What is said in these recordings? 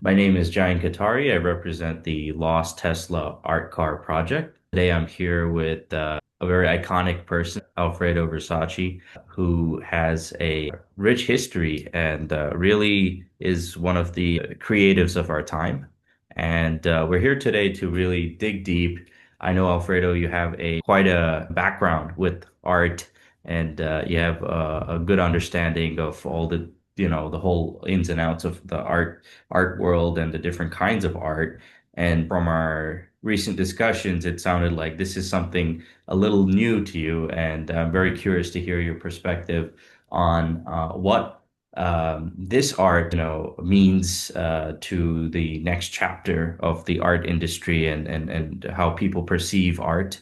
My name is Jayan Katari. I represent the Lost Tesla Art Car project. Today I'm here with a very iconic person, Alfredo Versace, who has a rich history and really is one of the creatives of our time. And we're here today to really dig deep. I know, Alfredo, you have a quite a background with art and you have a good understanding of all the whole ins and outs of the art world and the different kinds of art. And from our recent discussions, it sounded like this is something a little new to you. And I'm very curious to hear your perspective on what this art, means to the next chapter of the art industry and how people perceive art,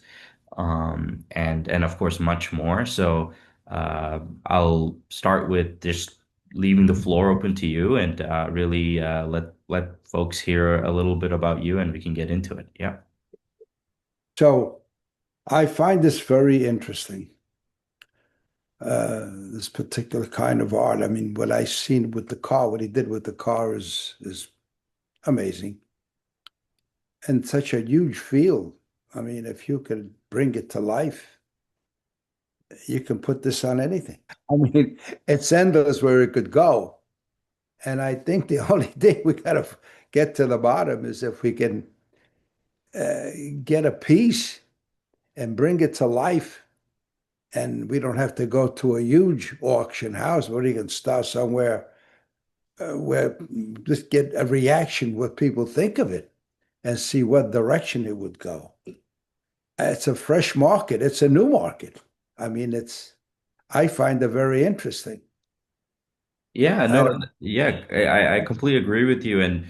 and of course much more. So I'll start with just leaving the floor open to you and really let folks hear a little bit about you, and we can get into it. Yeah. So I find this very interesting, this particular kind of art. I mean, what I seen with the car, what he did with the car is amazing and such a huge field. I mean, if you could bring it to life, you can put this on anything. I mean, it's endless where it could go. And I think the only thing we got to get to the bottom is if we can uh, get a piece and bring it to life and we don't have to go to a huge auction house, but you can start somewhere where just get a reaction, what people think of it, and see what direction it would go. It's a fresh market. It's a new market. I mean, I find it very interesting. Yeah, I no, don't, yeah, I completely agree with you. And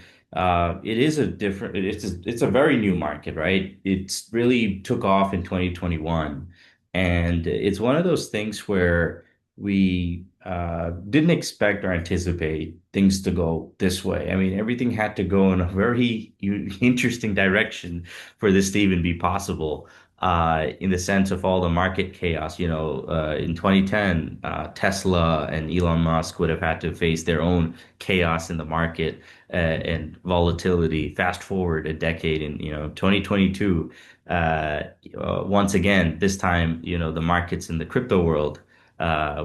it is a different, it's a very new market, right? It's really took off in 2021. And it's one of those things where we didn't expect or anticipate things to go this way. I mean, everything had to go in a very interesting direction for this to even be possible. In the sense of all the market chaos. In 2010, Tesla and Elon Musk would have had to face their own chaos in the market and volatility. Fast forward a decade in, 2022, once again, this time, the markets in the crypto world,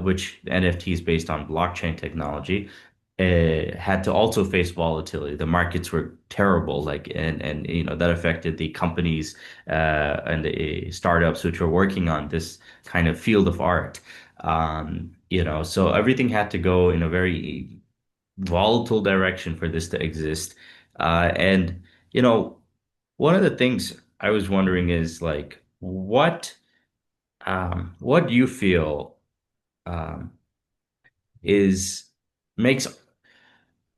which NFT is based on blockchain technology, had to also face volatility. The markets were terrible, like and that affected the companies and the startups which were working on this kind of field of art. So everything had to go in a very volatile direction for this to exist. And one of the things I was wondering is like, what do you feel um, is makes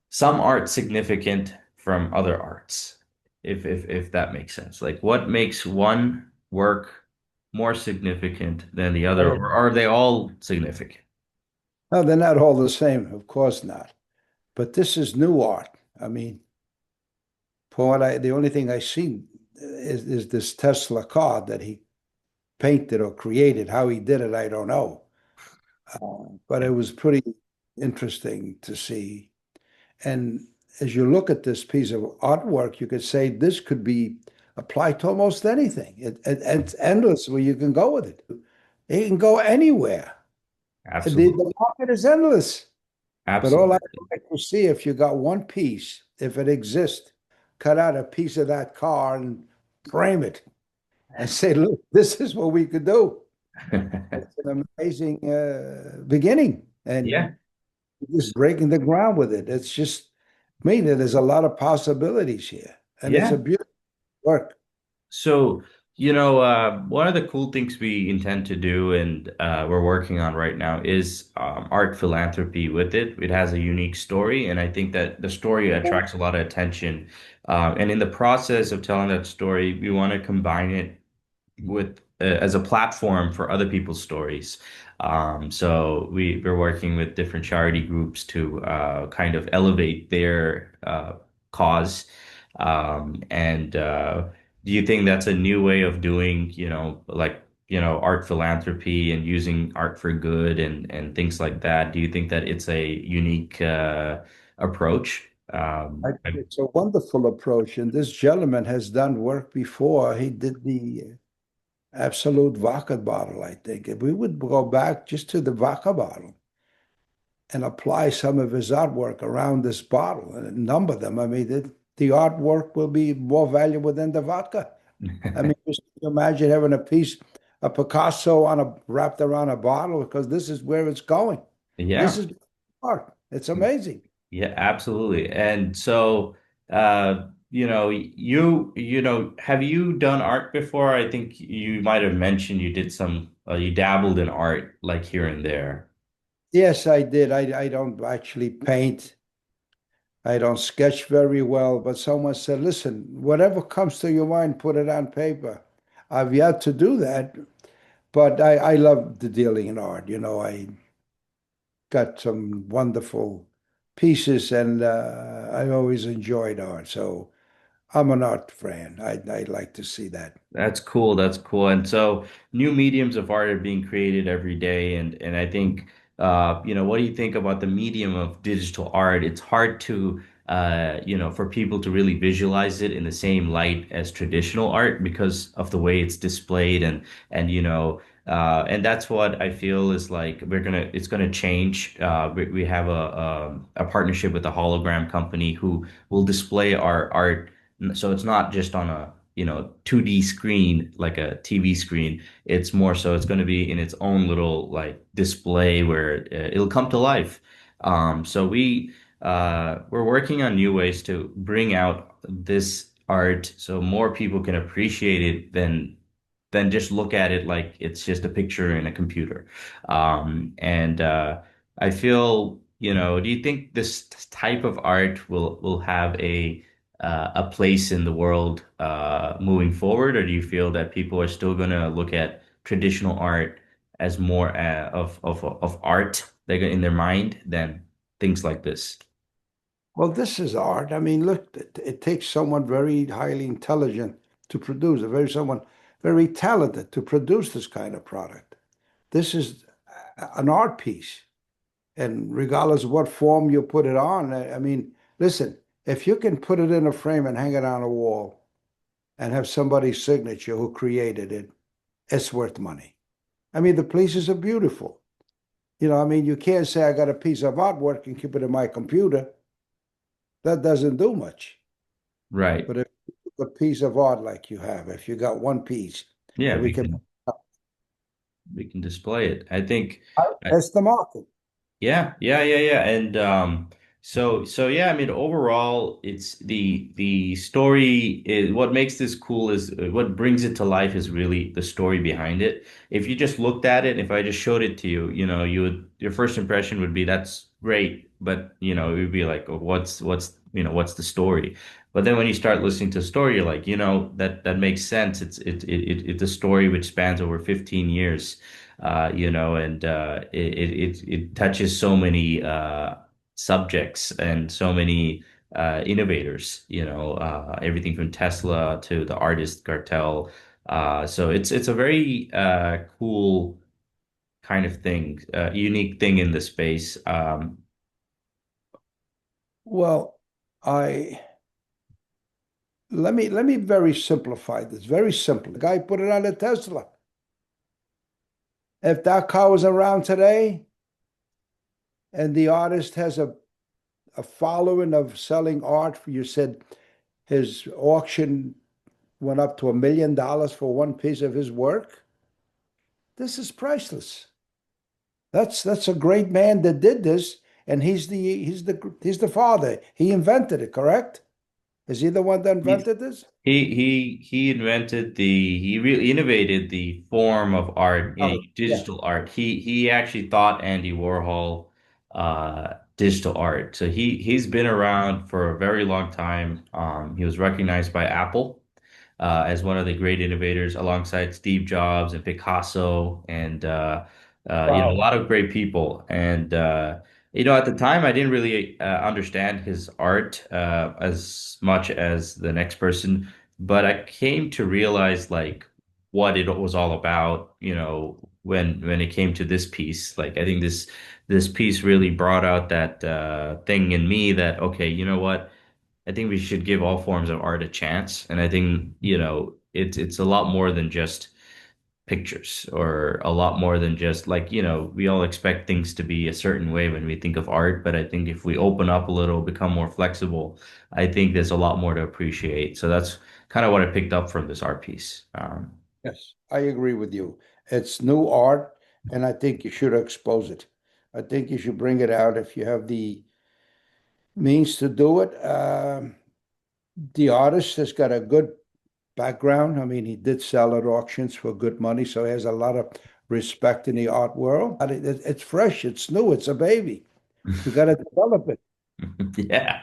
some art significant from other arts, if that makes sense. Like what makes one work more significant than the other, or are they all significant? no, they're not all the same, of course not. But this is new art. I mean, the only thing I see is this Tesla car that he painted or created. How he did it, I don't know. But it was pretty interesting to see. And as you look at this piece of artwork, you could say this could be applied to almost anything. It's endless where you can go with it. It can go anywhere. The Absolutely. market is endless. But all I Absolutely. like to see if you got one piece, if it exists, cut out a piece of that car and frame it and say, look, this is what we could do. It's an amazing beginning. Yeah. And just breaking the ground with it. It's just, I mean, there's a lot of possibilities here. And it's a Yeah. beautiful work. So, one of the cool things we intend to do and we're working on right now is art philanthropy with it. It has a unique story, and I think that the story attracts a lot of attention. And in the process of telling that story, we want to combine it with as a platform for other people's stories. So we're working with different charity groups to kind of elevate their cause. And do you think that's a new way of doing, like, art philanthropy and using art for good and things like that? Do you think that it's a unique approach? I I, think it's a wonderful approach. And this gentleman has done work before. He did the Absolute vodka bottle, I think. If we would go back just to the vodka bottle and apply some of his artwork around this bottle and number them, I mean, the artwork will be more valuable than the vodka. I mean, just imagine having a piece, a Picasso on a wrapped around a bottle, because this is where it's going. This yeah. is art. It's amazing. Yeah, absolutely. And so, have you done art before? I think you might have mentioned you did you dabbled in art like here and there. Yes, I did. I don't actually paint. I don't sketch very well, but someone said, listen, whatever comes to your mind, put it on paper. I've yet to do that, but I love the dealing in art. I got some wonderful pieces and I always enjoyed art. So I'm an art fan. I like to see that. That's cool. That's cool. And so new mediums of art are being created every day. And I think, what do you think about the medium of digital art? It's hard to, for people to really visualize it in the same light as traditional art because of the way it's displayed and that's what I feel is like it's gonna change. We have a partnership with a hologram company who will display our art. So it's not just on a 2D screen like a TV screen. It's more so it's going to be in its own little like display where it'll come to life. So we're working on new ways to bring out this art so more people can appreciate it than just look at it like it's just a picture in a computer. And I feel, do you think this type of art will have a place in the world moving forward, or do you feel that people are still going to look at traditional art as more of art in their mind than things like this? Well, this is art. I mean, look, it takes someone very highly intelligent to produce, a very someone very talented to produce this kind of product. This is an art piece. And regardless of what form you put it on, I mean, listen, if you can put it in a frame and hang it on a wall and have somebody's signature who created it, it's worth money. I mean, the pieces are beautiful. I mean, you can't say I got a piece of artwork and keep it in my computer. That doesn't do much. Right. But if a piece of art like you have, if you got one piece Yeah, that we can, we can display it. I think. that's the market. Yeah, yeah, yeah, yeah. And so yeah, I mean overall it's the story is what makes this cool is what brings it to life is really the story behind it. If you just looked at it, if I just showed it to you, your first impression would be that's great, but it would be like, oh, what's the story? But then when you start listening to the story, you're like, that makes sense. It's a story which spans over 15 years and it touches so many subjects and so many innovators, everything from Tesla to the artist cartel. So it's a very cool kind of thing, unique thing in the space. Well, I let me very simplify this. Very simple. The guy put it on a Tesla. If that car was around today and the artist has a following of selling art, you said his auction went up to $1 million for one piece of his work. This is priceless. That's a great man that did this, and he's the father. He invented it, correct? Is he the one that He's invented this? he invented he really innovated the form of art, Oh, yeah. digital art. He actually thought Andy Warhol digital art. So he's been around for a very long time. He was recognized by Apple as one of the great innovators alongside Steve Jobs and Picasso and a Wow. lot of great people. And at the time, I didn't really understand his art as much as the next person, but I came to realize like what it was all about, when it came to this piece. Like I think this piece really brought out that thing in me that, okay, you know what? I think we should give all forms of art a chance. And I think, it's a lot more than just pictures or a lot more than just like, we all expect things to be a certain way when we think of art. But I think if we open up a little, become more flexible, I think there's a lot more to appreciate. So that's kind of what I picked up from this art piece. Yes, I agree with you. It's new art, and I think you should expose it. I think you should bring it out if you have the means to do it. The artist has got a good background. I mean, he did sell at auctions for good money, so he has a lot of respect in the art world. But it's fresh, it's new, it's a baby. We got to develop it. Yeah.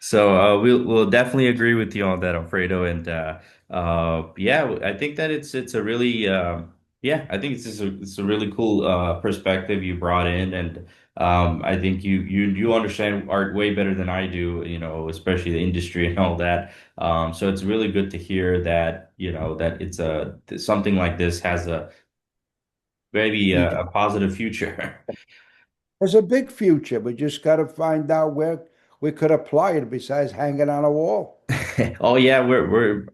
So we'll definitely agree with you on that, Alfredo. And yeah, I think that it's a really yeah, I think it's a really cool perspective you brought in, and I think you understand art way better than I do, especially the industry and all that. So it's really good to hear that, that it's a something like this has a maybe Future. a positive future. There's a big future. We just got to find out where we could apply it besides hanging on a wall. Oh yeah, we're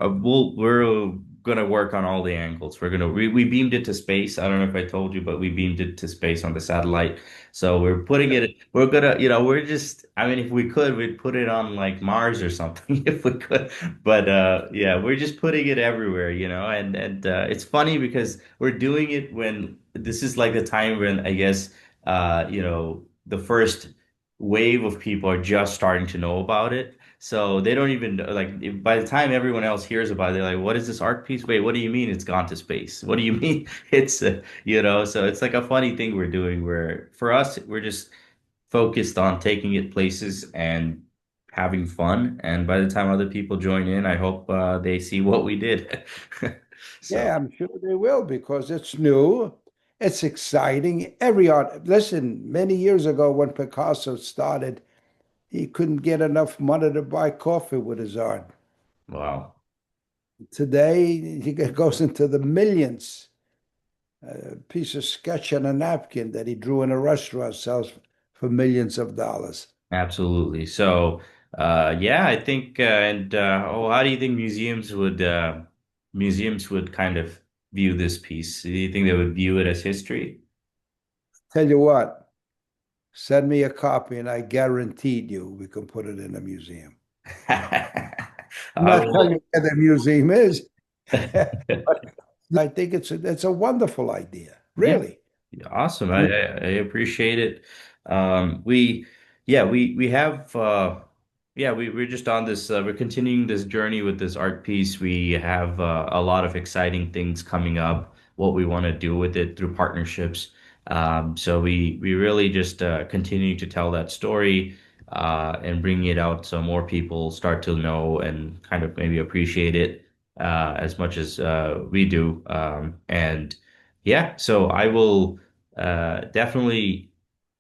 gonna work on all the angles. We beamed it to space. I don't know if I told you, but we beamed it to space on the satellite. So we're gonna, we're just, I mean, if we could, we'd put it on like Mars or something if we could. But yeah, we're just putting it everywhere, and it's funny because we're doing it when this is like the time when I guess the first wave of people are just starting to know about it. So they don't even like by the time everyone else hears about it, they're like, "What is this art piece? Wait, what do you mean it's gone to space? What do you mean it's So it's like a funny thing we're doing where for us we're just focused on taking it places and having fun. And by the time other people join in, I hope they see what we did. So Yeah, I'm sure they will because it's new, it's exciting. Every art, listen, many years ago when Picasso started, he couldn't get enough money to buy coffee with his art. wow, Today, he goes into the millions. A piece of sketch on a napkin that he drew in a restaurant sells for millions of dollars. absolutely. So yeah, I think and how do you think museums would kind of view this piece? Do you think they would view it as history? Tell you what, send me a copy and I guaranteed you we can put it in a museum. I'm I not telling will. you where the museum is, but I think it's a wonderful idea, Yeah. really. Yeah, awesome. I, We, I I appreciate it. We yeah, we have we're just on this we're continuing this journey with this art piece. We have a lot of exciting things coming up, what we want to do with it through partnerships. So we really just continue to tell that story and bring it out so more people start to know and kind of maybe appreciate it as much as we do. And yeah, so I will definitely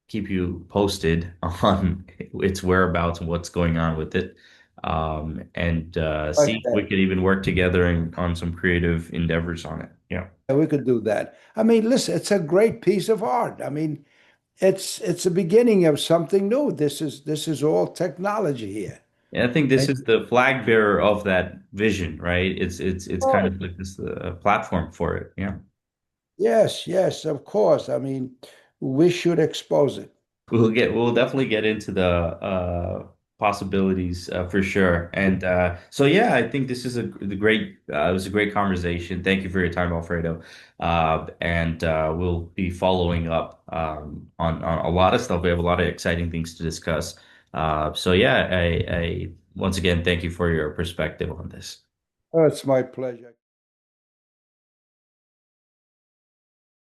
keep you posted on its whereabouts and what's going on with it. And see like if we that. could even work together on some creative endeavors on it. Yeah. Yeah, we could do that. I mean, listen, it's a great piece of art. I mean, it's a beginning of something new. This is all technology here. And I think this And is the flag bearer of that vision, right? It's kind oh, of like this platform for it. Yeah. yes, yes, of course. I mean, we should expose it. We'll definitely get into the possibilities for sure. And so yeah, I think this is the great it was a great conversation. Thank you for your time, Alfredo. And we'll be following up on a lot of stuff. We have a lot of exciting things to discuss. So yeah, I once again thank you for your perspective on this. Oh, it's my pleasure.